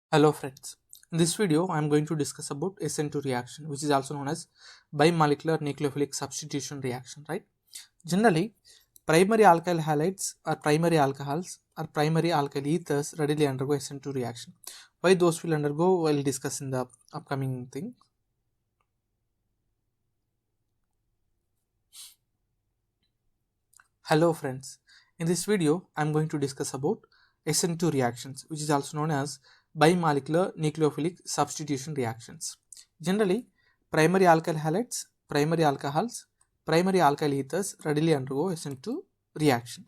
Hello friends. In this video, I am going to discuss about SN2 reaction, which is also known as bimolecular nucleophilic substitution reaction, right? Generally, primary alkyl halides or primary alcohols or primary alkyl ethers readily undergo SN2 reaction. Why those will undergo, we'll discuss in the upcoming thing. Hello friends. In this video, I am going to discuss about SN2 reactions, which is also known as bimolecular nucleophilic substitution reactions. Generally, primary alkyl halides, primary alcohols, primary alkyl ethers readily undergo SN2 reaction.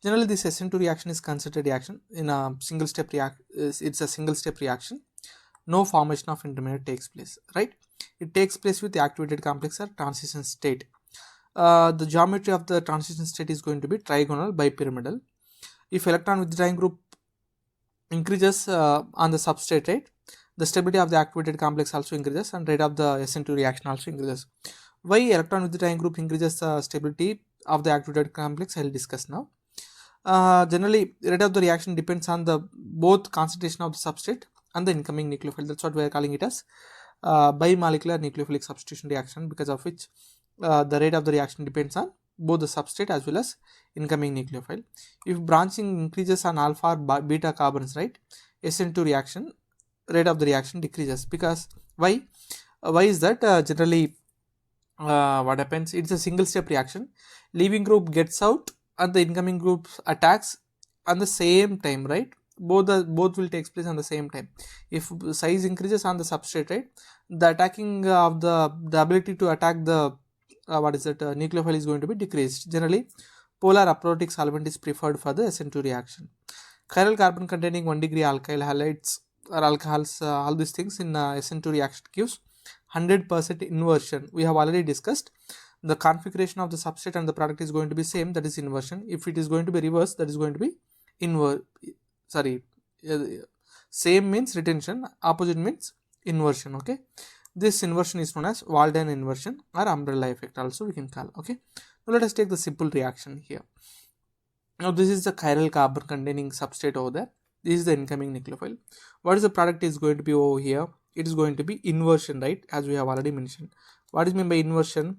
Generally, this SN2 reaction is considered reaction in a single step it's a single step reaction. No formation of intermediate takes place, right? It takes place with the activated complex or transition state. The geometry of the transition state is going to be trigonal bipyramidal. If electron withdrawing group increases on the substrate rate, the stability of the activated complex also increases and rate of the SN2 reaction also increases. Why electron withdrawing group increases the stability of the activated complex, I will discuss now. Generally, rate of the reaction depends on the both concentration of the substrate and the incoming nucleophile. That's what we are calling it as bimolecular nucleophilic substitution reaction, because of which the rate of the reaction depends on both the substrate as well as incoming nucleophile. If branching increases on alpha or beta carbons, right, SN2 reaction rate of the reaction decreases. Because why? Why is that? Generally, what happens? It's a single step reaction. Leaving group gets out and the incoming group attacks on the same time, right? Both will take place on the same time. If size increases on the substrate, right, the attacking of the ability to attack the nucleophile is going to be decreased. Generally, polar aprotic solvent is preferred for the SN2 reaction. Chiral carbon containing 1 degree alkyl halides or alcohols, all these things in SN2 reaction gives 100% inversion. We have already discussed the configuration of the substrate and the product is going to be same, that is inversion. If it is going to be reverse, that is going to be uh, same means retention, opposite means inversion. Okay, this inversion is known as Walden inversion or umbrella effect also we can call. Okay, now let us take the simple reaction here. Now this is the chiral carbon containing substrate over there. This is the incoming nucleophile. What is the product is going to be over here? It is going to be inversion, right, as we have already mentioned. What is meant by inversion?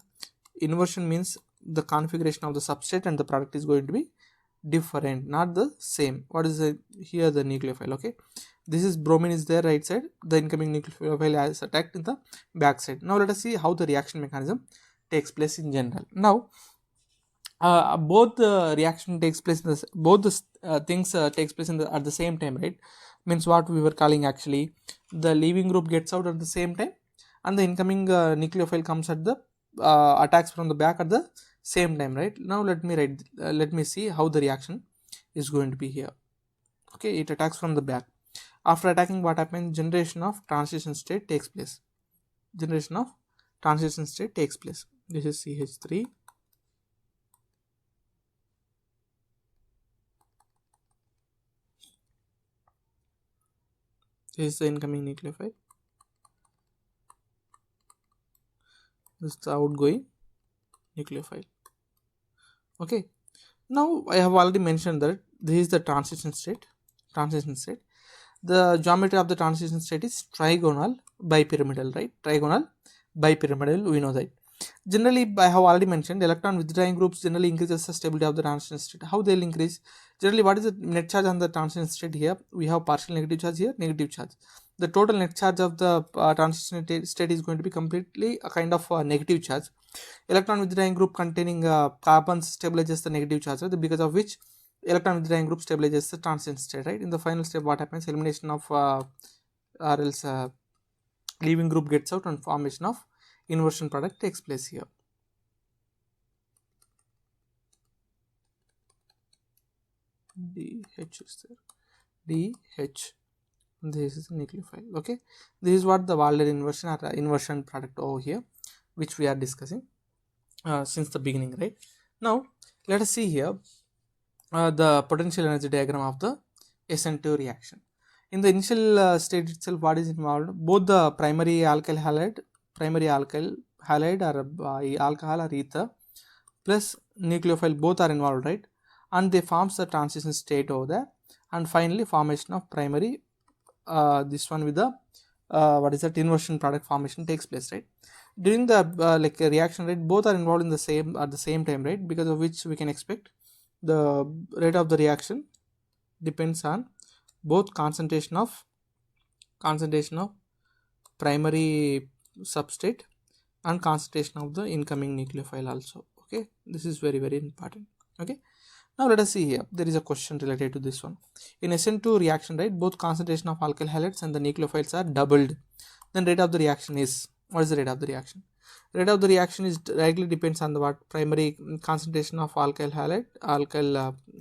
Inversion means the configuration of the substrate and the product is going to be different, not the same. What is here the nucleophile? Okay, this is bromine is there right side, the incoming nucleophile is attacked in the back side. Now let us see how the reaction mechanism takes place in general. Now both the reaction takes place in the both the things takes place in the at the same time, right? Means what we were calling, actually the leaving group gets out at the same time and the incoming nucleophile comes at the attacks from the back at the same time, right? Now let me see how the reaction is going to be here. Okay, it attacks from the back. After attacking, what happens? Generation of transition state takes place. Generation of transition state takes place. This is CH3. This is the incoming nucleophile. This is the outgoing nucleophile. Okay, now I have already mentioned that this is the transition state. The geometry of the transition state is trigonal bipyramidal, right? Trigonal bipyramidal, we know that. Generally, I have already mentioned electron withdrawing groups generally increases the stability of the transition state. How they will increase? Generally, what is the net charge on the transition state? Here we have partial negative charge, here negative charge. The total net charge of the transition state is going to be completely a kind of negative charge. Electron withdrawing group containing carbons stabilizes the negative charge, right? Because of which electron withdrawing group stabilizes the transition state, right? In the final step, what happens? Elimination of or else leaving group gets out and formation of inversion product takes place here. DH is there. DH. This is the nucleophile. Okay, this is what the Walden inversion or inversion product over here, which we are discussing since the beginning, right? Now let us see here the potential energy diagram of the SN2 reaction. In the initial state itself, what is involved? Both the primary alkyl halide or alcohol or ether plus nucleophile both are involved, right? And they forms the transition state over there, and finally formation of primary this one with the what is that inversion product formation takes place, right? During the like reaction rate, both are involved in the same at the same time, right? Because of which we can expect the rate of the reaction depends on both concentration of primary substrate and concentration of the incoming nucleophile also. Okay, this is very important. Okay, now let us see here. There is a question related to this one. In SN2 reaction, right, both concentration of alkyl halides and the nucleophiles are doubled. Then rate of the reaction is, what is the rate of the reaction? Rate of the reaction is directly depends on the what primary concentration of alkyl halide,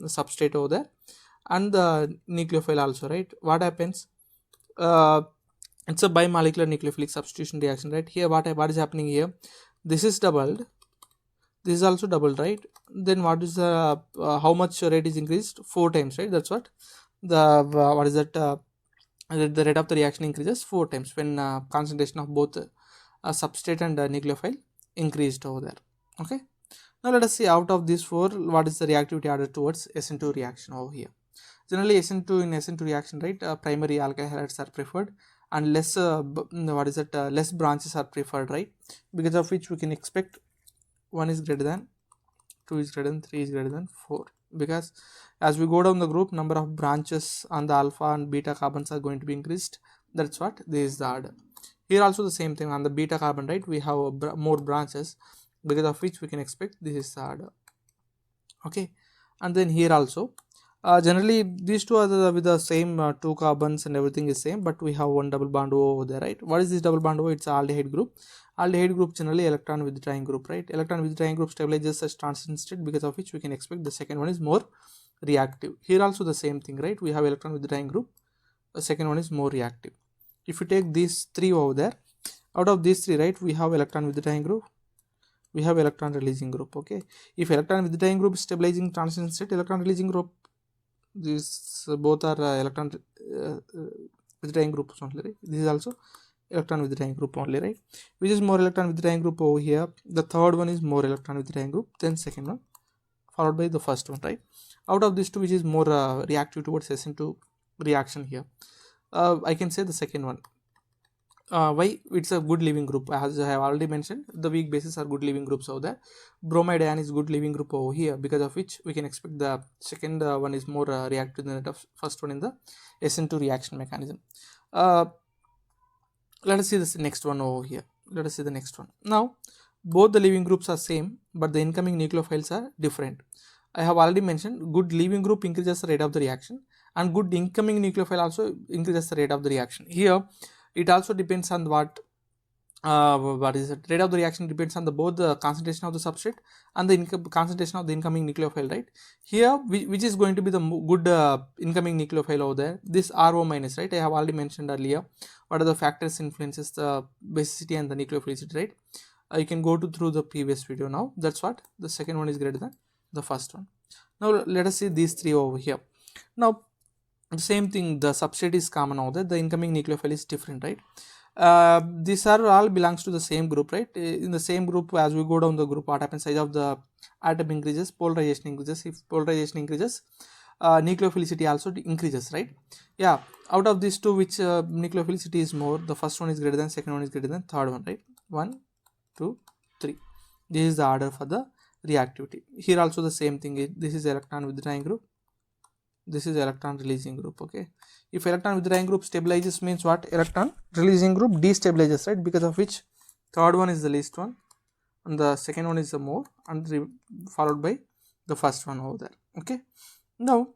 substrate over there, and the nucleophile also, right? What happens? It's a bimolecular nucleophilic substitution reaction, right? Here what is happening here? This is doubled, this is also doubled, right? Then what is the how much rate is increased? 4 times, right? That's what the what is that the rate of the reaction increases 4 times when concentration of both substrate and nucleophile increased over there. Okay, now let us see out of these 4 what is the reactivity added towards SN2 reaction over here. Generally SN2 reaction, right, primary alkyl halides are preferred and less less branches are preferred, right? Because of which we can expect 1 is greater than, 2 is greater than, 3 is greater than 4, because as we go down the group, number of branches on the alpha and beta carbons are going to be increased. That's what this is the order. Here also the same thing on the beta carbon, right? We have more branches, because of which we can expect this is the order. Okay, and then here also generally these two are with the same 2 carbons and everything is same, but we have one double bond over there, right? What is this double bond? It's aldehyde group. Aldehyde group generally electron withdrawing group, right? Electron withdrawing group stabilizes such transition state, because of which we can expect the second one is more reactive. Here also the same thing, right? We have electron withdrawing group, the second one is more reactive. If you take these 3 over there, out of these 3, right, we have electron withdrawing group, we have electron releasing group. Okay, if electron withdrawing group is stabilizing transition state, electron releasing group, these both are electron withdrawing groups only, right? This is also electron withdrawing group only, right? Which is more electron withdrawing group over here? The third one is more electron withdrawing group, then second one, followed by the first one, right? Out of these 2, which is more reactive towards SN2 reaction here? I can say the second one. Why? It's a good leaving group. As I have already mentioned, the weak bases are good leaving groups over there. Bromide ion is good leaving group over here, because of which we can expect the second one is more reactive than the first one in the SN2 reaction mechanism. Let us see this next one over here. Let us see the next one. Now both the leaving groups are same, but the incoming nucleophiles are different. I have already mentioned good leaving group increases the rate of the reaction, and good incoming nucleophile also increases the rate of the reaction. Here it also depends on what is it? Rate of the reaction depends on the both the concentration of the substrate and the concentration of the incoming nucleophile, right? Here which is going to be the good incoming nucleophile over there? This RO minus, right? I have already mentioned earlier what are the factors influences the basicity and the nucleophilicity, right? You can go through the previous video now. That's what the second one is greater than the first one. Now let us see these 3 over here. Now the same thing, the substrate is common over there, the incoming nucleophile is different, right? These are all belongs to the same group, right? In the same group, as we go down the group, what happens? Size of the atom increases, polarization increases. If polarization increases, nucleophilicity also increases, right? Yeah, out of these 2, which nucleophilicity is more? The first one is greater than, second one is greater than, third one, right? 1, 2, 3. This is the order for the reactivity. Here also the same thing. This is electron withdrawing group, this is electron releasing group. Okay, if electron withdrawing group stabilizes, means what? Electron releasing group destabilizes, right? Because of which third one is the least one and the second one is the more, and followed by the first one over there. Okay, now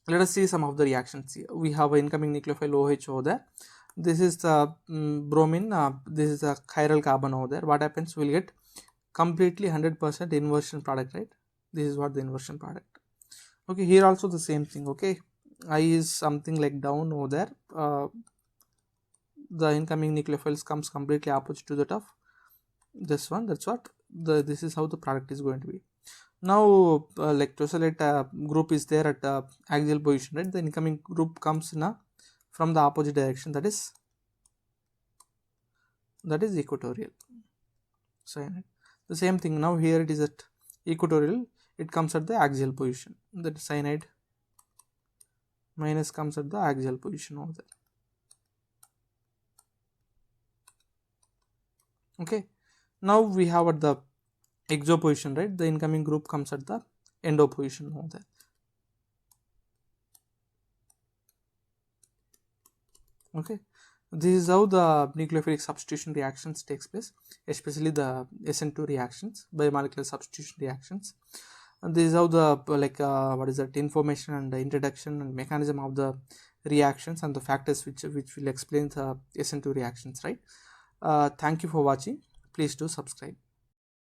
let us see some of the reactions here. We have an incoming nucleophile OH over there. This is the bromine, this is the chiral carbon over there. What happens? We'll get completely 100% inversion product, right? This is what the inversion product. Okay, here also the same thing. Okay, I is something like down over there. The incoming nucleophiles comes completely opposite to that of this one. That's what this is how the product is going to be. Now like tosylate group is there at axial position, right? The incoming group comes in from the opposite direction, that is equatorial. So the same thing, now here it is at equatorial, it comes at the axial position. That cyanide minus comes at the axial position over there. Okay, now we have at the exo position, right? The incoming group comes at the endo position over there. Okay, this is how the nucleophilic substitution reactions takes place, especially the SN2 reactions, biomolecular substitution reactions. And this is how the what is that information and the introduction and mechanism of the reactions and the factors which will explain the SN2 reactions, right? Thank you for watching. Please do subscribe.